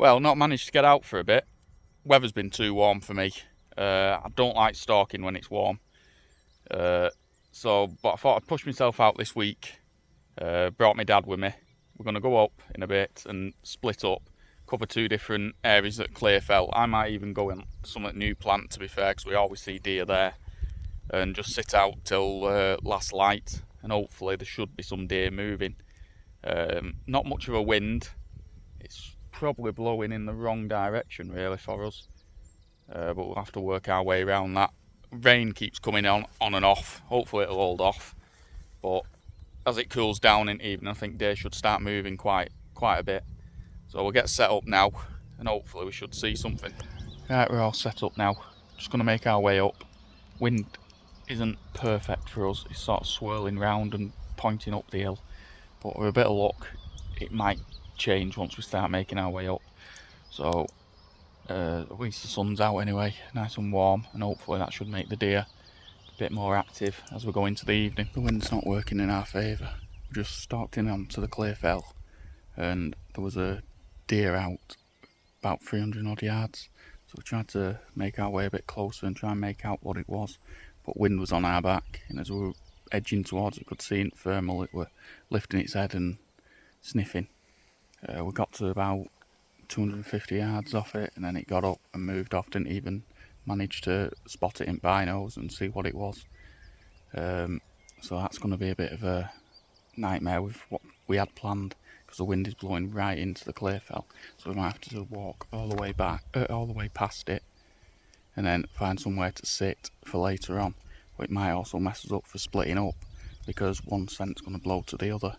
Well, not managed to get out for a bit. Weather's been too warm for me. I don't like stalking when it's warm. But I thought I'd push myself out this week. Brought my dad with me. We're going to go up in a bit and split up, cover 2 different areas at Clearfelt. I might even go in some at New Plant, to be fair, because we always see deer there, and just sit out till last light, and hopefully there should be some deer moving. Not much of a wind. It's probably blowing in the wrong direction really for us, but we'll have to work our way around that. Rain keeps coming on and off. Hopefully it'll hold off, but as it cools down in evening, I think deer should start moving quite a bit. So we'll get set up now, and hopefully we should see something. Right, we're all set up now. Just going to make our way up. Wind isn't perfect for us. It's sort of swirling round and pointing up the hill, but with a bit of luck it might change once we start making our way up. So at least the sun's out anyway, nice and warm, and hopefully that should make the deer a bit more active as we go into the evening. The wind's not working in our favour. We just stalked in onto the Clearfelt, and there was a deer out about 300 odd yards, so we tried to make our way a bit closer and try and make out what it was, but wind was on our back, and as we were edging towards it, we could see in thermal it were lifting its head and sniffing. We got to about 250 yards off it, and then it got up and moved off. Didn't even manage to spot it in binos and see what it was. So that's going to be a bit of a nightmare with what we had planned, because the wind is blowing right into the Clearfelt. So we might have to walk all the way back, all the way past it, and then find somewhere to sit for later on. But it might also mess us up for splitting up, because one scent's going to blow to the other.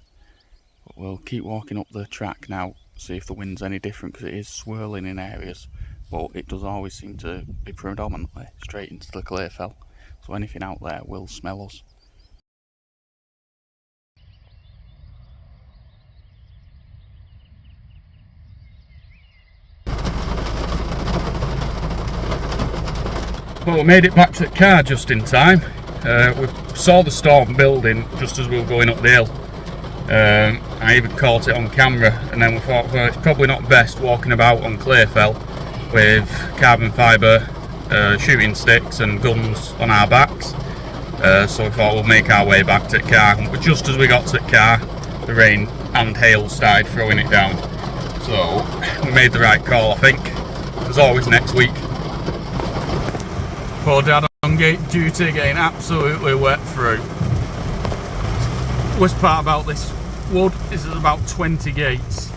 But we'll keep walking up the track now, see if the wind's any different, because it is swirling in areas, but it does always seem to be predominantly straight into the Clearfelt, so anything out there will smell us. Well, we made it back to the car just in time. We saw the storm building just as we were going up the hill. I even caught it on camera, and then we thought, well, it's probably not best walking about on Clearfelt with carbon fibre shooting sticks and guns on our backs. So we thought we'll make our way back to the car, but just as we got to the car, the rain and hail started throwing it down. So we made the right call, I think. As always, next week. Poor Dad on gate duty getting absolutely wet through. Worst part about this wood is there's about 20 gates.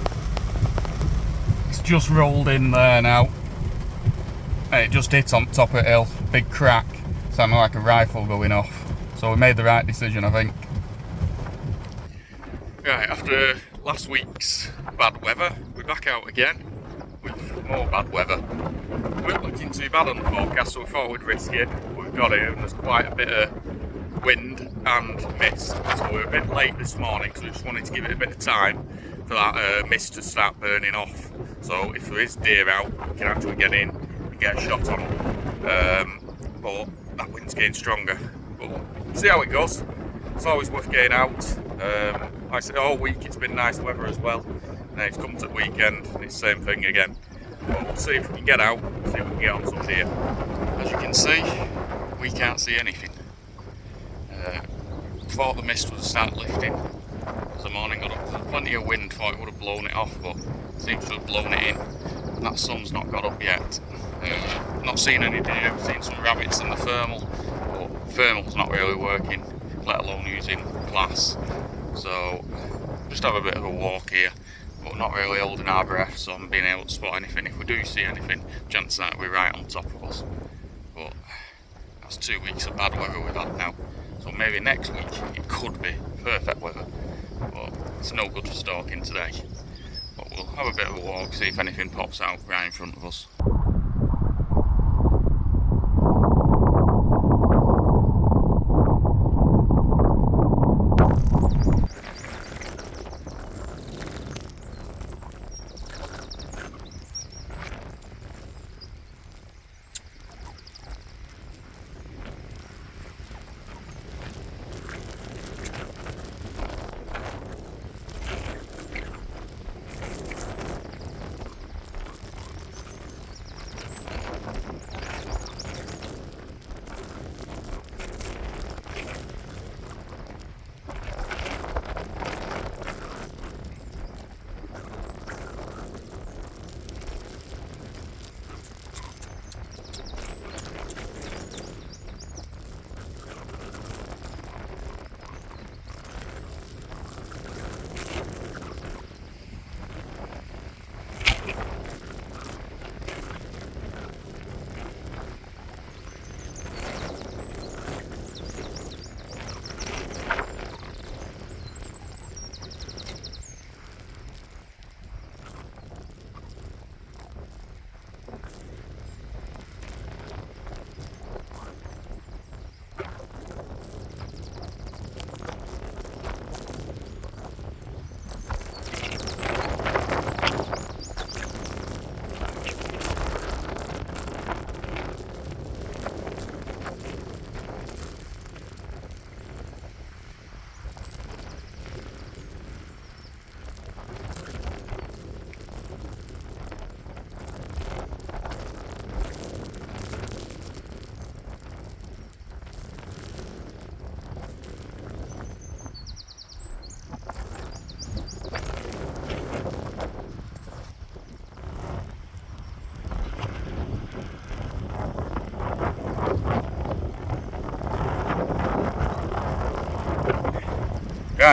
It's just rolled in there now. It just hit on top of the hill, big crack, sounding like a rifle going off. So we made the right decision, I think. Right, after last week's bad weather, we're back out again with more bad weather. We weren't looking too bad on the forecast, so we thought we'd risk it. We've got it, and there's quite a bit of wind and mist, so we're a bit late this morning, because we just wanted to give it a bit of time for that mist to start burning off. So if there is deer out, we can actually get in and get a shot on them. But that wind's getting stronger. But we'll see how it goes. It's always worth getting out. Like I said, all week it's been nice weather as well. And then it's come to the weekend and it's the same thing again. But we'll see if we can get out, see if we can get on some deer. As you can see, we can't see anything. Thought the mist would start lifting as the morning got up. There's plenty of wind, thought it would have blown it off, but it seems to have blown it in. And that sun's not got up yet. Not seen any deer, I've seen some rabbits in the thermal, but thermal's not really working, let alone using glass. So just have a bit of a walk here, but not really holding our breath, so I'm being able to spot anything. If we do see anything, chances are we're right on top of us. But that's 2 weeks of bad weather we've had now. So maybe next week it could be perfect weather, but it's no good for stalking today. But we'll have a bit of a walk, see if anything pops out right in front of us.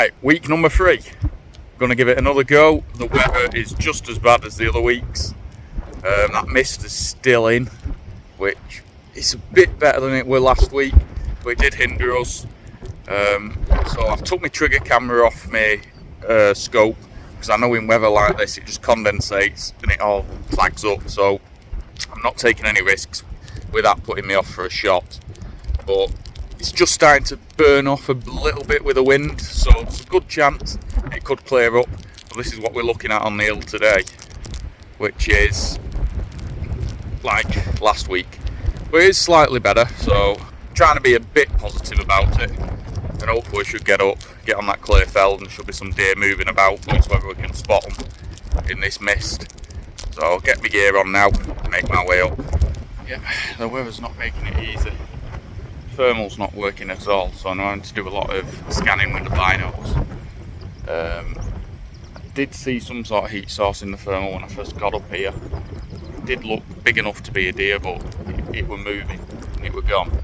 Right, week number 3. Gonna give it another go. The weather is just as bad as the other weeks. That mist is still in, which is a bit better than it were last week, but it did hinder us. So I've took my trigger camera off my scope, because I know in weather like this it just condensates and it all flags up, so I'm not taking any risks with that putting me off for a shot. But it's just starting to burn off a little bit with the wind, so it's a good chance it could clear up. But this is what we're looking at on the hill today, which is like last week, but it is slightly better, so I'm trying to be a bit positive about it, and hopefully we should get up, get on that clear feld, and there should be some deer moving about, but it's whether we can spot them in this mist. So I'll get my gear on now, make my way up. Yeah, the weather's not making it easy. Thermal's not working at all, so I'm having to do a lot of scanning with the binos. I did see some sort of heat source in the thermal when I first got up here. It did look big enough to be a deer, but it were moving and it were gone.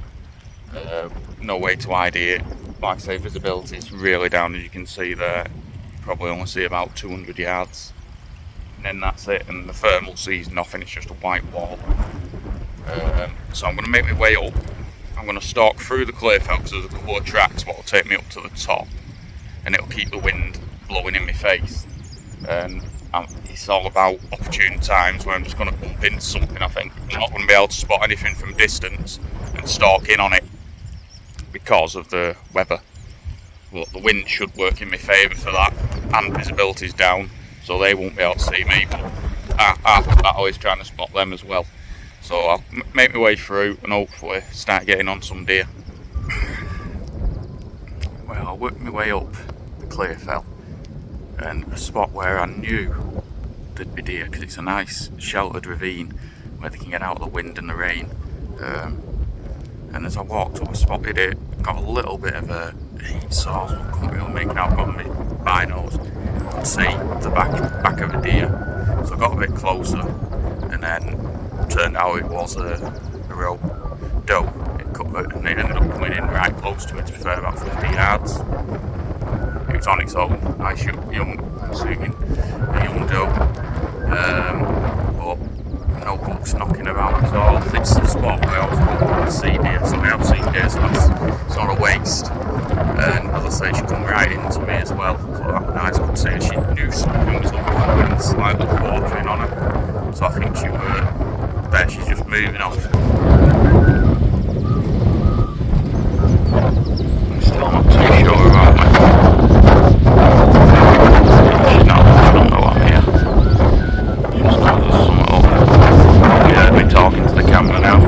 No way to ID it. Like I say, visibility is really down, as you can see there. You probably only see about 200 yards. And then that's it, and the thermal sees nothing, it's just a white wall. So I'm going to make my way up. I'm going to stalk through the clear felt, because there's a couple of tracks that will take me up to the top, and it'll keep the wind blowing in my face. And it's all about opportune times where I'm just going to bump into something. I think I'm not going to be able to spot anything from distance and stalk in on it because of the weather. Well, the wind should work in my favour for that, and visibility's down, so they won't be able to see me, but I'm always trying to spot them as well. So I'll make my way through and hopefully start getting on some deer. Well, I'll work my way up the clear fell, and a spot where I knew there'd be deer, because it's a nice sheltered ravine where they can get out of the wind and the rain. And as I walked up, I spotted it, got a little bit of a heat source, but couldn't really make it out, got my binos, I could see the back of a deer. So I got a bit closer, and then turned out it was a real doe. And it ended up coming in right close to it, to be fair, about 50 yards. It was on its own, nice young, I'm assuming, a young doe. But no bucks knocking about at all. It's the spot where I was hoping to see deer, so I have seen deer, so it's not a waste. And as I say, she come right into me as well, so that was nice. I could see she knew something was up with the wind slightly quartering on her. So I think she were there, she's just moving off. I'm still not too sure about me. She don't know I'm here. She just knows there's something up. You heard me talking to the camera now.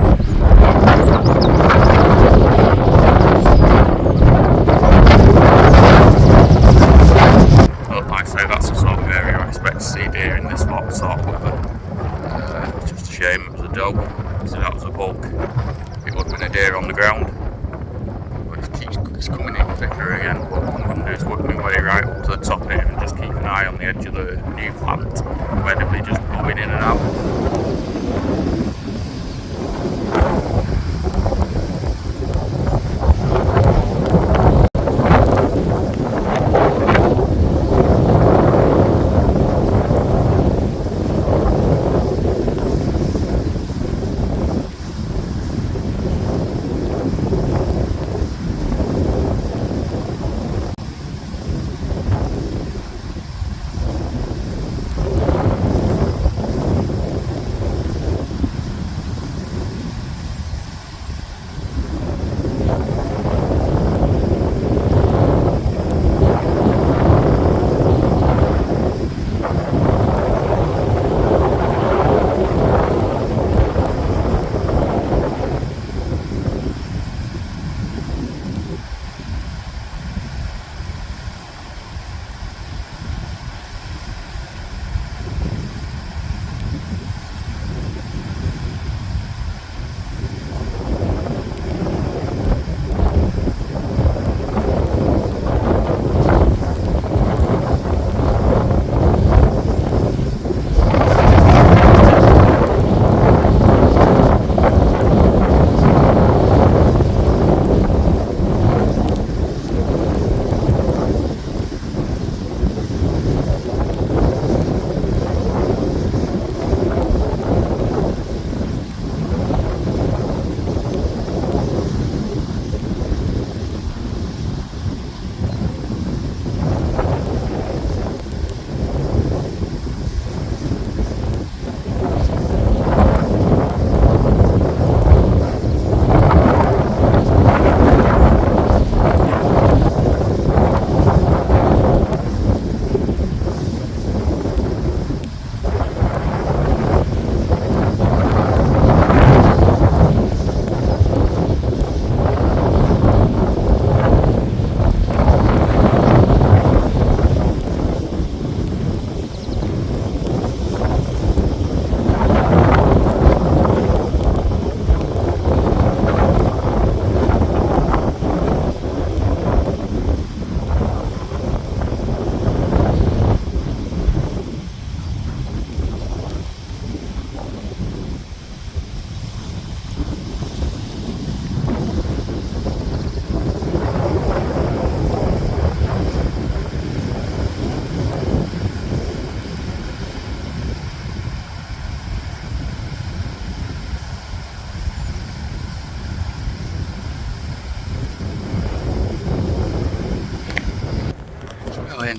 But like I say, that's the sort of area I expect to see deer in this sort of weather. It's just a shame it was a doe, because if that was a buck, it would have been a deer on the ground. But it's coming in thicker again. What I'm going to do is work my way right up to the top here and just keep an eye on the edge of the new plant, where they'll be just bobbing in and out.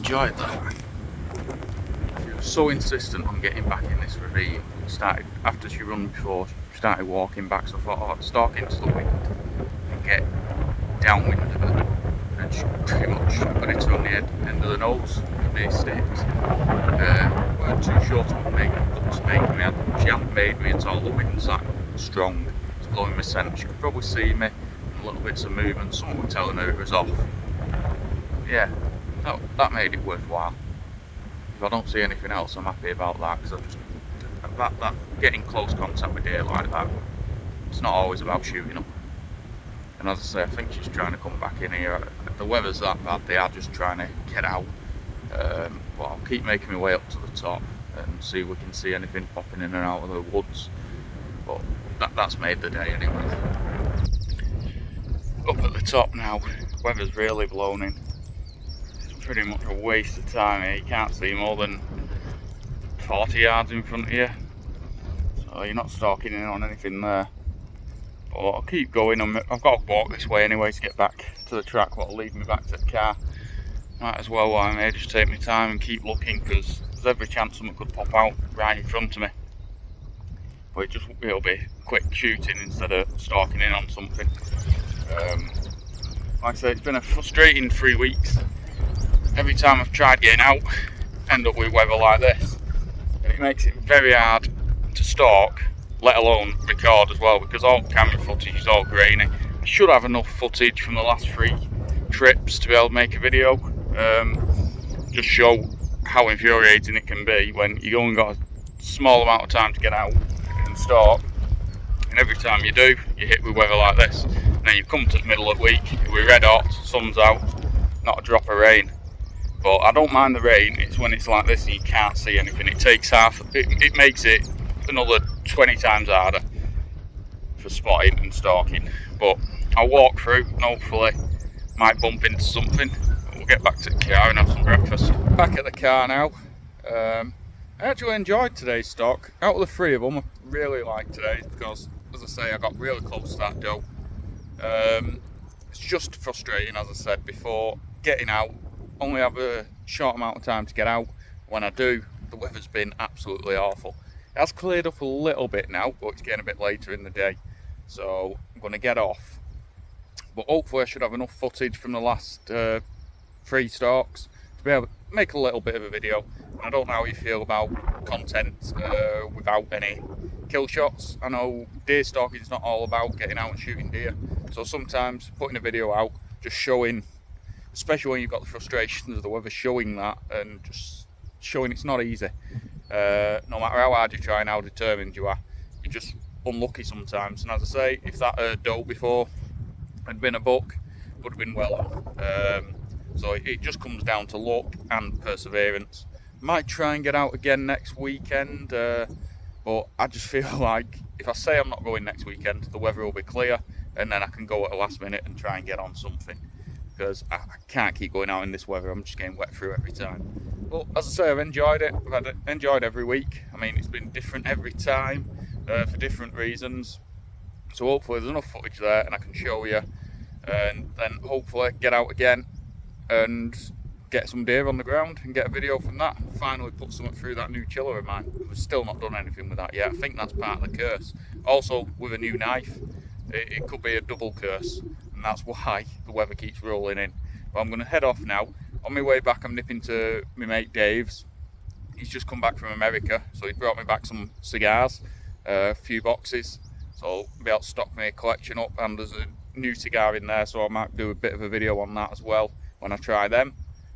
enjoyed that. She was so insistent on getting back in this ravine. Started after she run before, she started walking back, so I thought, oh, stalk into the wind and get downwind of it. And she pretty much got it on the end of the nose with these sticks. Weren't too sure to make me. She hadn't made me until the wind's that strong. It's blowing me scent. She could probably see me, a little bits of movement. Someone was telling her it was off. Yeah, that made it worthwhile. If I don't see anything else, I'm happy about that, because that getting close contact with deer like that, it's not always about shooting them. And as I say, I think she's trying to come back in here. The weather's that bad, they are just trying to get out. But I'll keep making my way up to the top and see if we can see anything popping in and out of the woods. But that's made the day anyway. Up at the top now, weather's really blown in. It's pretty much a waste of time here. You can't see more than 40 yards in front of you, so you're not stalking in on anything there. But I'll keep going. I've got to walk this way anyway to get back to the track, what'll lead me back to the car. Might as well, while I'm here, just take my time and keep looking, because there's every chance something could pop out right in front of me. But it'll be quick shooting instead of stalking in on something. Like I said, it's been a frustrating 3 weeks. Every time I've tried getting out, end up with weather like this. And it makes it very hard to stalk, let alone record as well, because all camera footage is all grainy. I should have enough footage from the last 3 trips to be able to make a video. Just show how infuriating it can be when you only got a small amount of time to get out and stalk, and every time you do, you hit with weather like this. And then you come to the middle of the week, we're red hot, sun's out, not a drop of rain. But I don't mind the rain, it's when it's like this and you can't see anything. It makes it another 20 times harder for spotting and stalking. But I'll walk through and hopefully might bump into something. We'll get back to the car and have some breakfast. Back at the car now. I actually enjoyed today's stalk. Out of the 3 of them, I really liked today because, as I say, I got really close to that doe. It's just frustrating, as I said before, getting out. Only have a short amount of time to get out. When I do, the weather's been absolutely awful. It has cleared up a little bit now, but it's getting a bit later in the day, so I'm going to get off. But hopefully I should have enough footage from the last 3 stalks to be able to make a little bit of a video. And I don't know how you feel about content without any kill shots. I know deer stalking is not all about getting out and shooting deer, so sometimes putting a video out, just showing, especially when you've got the frustrations of the weather, showing that and just showing it's not easy. No matter how hard you try and how determined you are, you're just unlucky sometimes. And as I say, if that doe before had been a buck, would have been well on. So it just comes down to luck and perseverance. Might try and get out again next weekend, but I just feel like if I say I'm not going next weekend, the weather will be clear and then I can go at the last minute and try and get on something, because I can't keep going out in this weather. I'm just getting wet through every time. But as I say, I've enjoyed it. I've enjoyed every week. I mean, it's been different every time for different reasons. So hopefully there's enough footage there and I can show you, and then hopefully get out again and get some deer on the ground and get a video from that. Finally put something through that new chiller of mine. We've still not done anything with that yet. I think that's part of the curse. Also, with a new knife, it could be a double curse, and that's why the weather keeps rolling in. But I'm going to head off now. On my way back, I'm nipping to my mate Dave's. He's just come back from America, so he brought me back some cigars, a few boxes, so I'll be able to stock my collection up, and there's a new cigar in there, so I might do a bit of a video on that as well when I try them.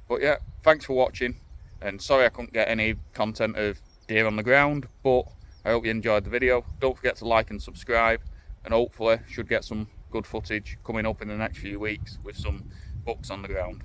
But yeah, thanks for watching, and sorry I couldn't get any content of deer on the ground, but I hope you enjoyed the video. Don't forget to like and subscribe, and hopefully should get some good footage coming up in the next few weeks with some bucks on the ground.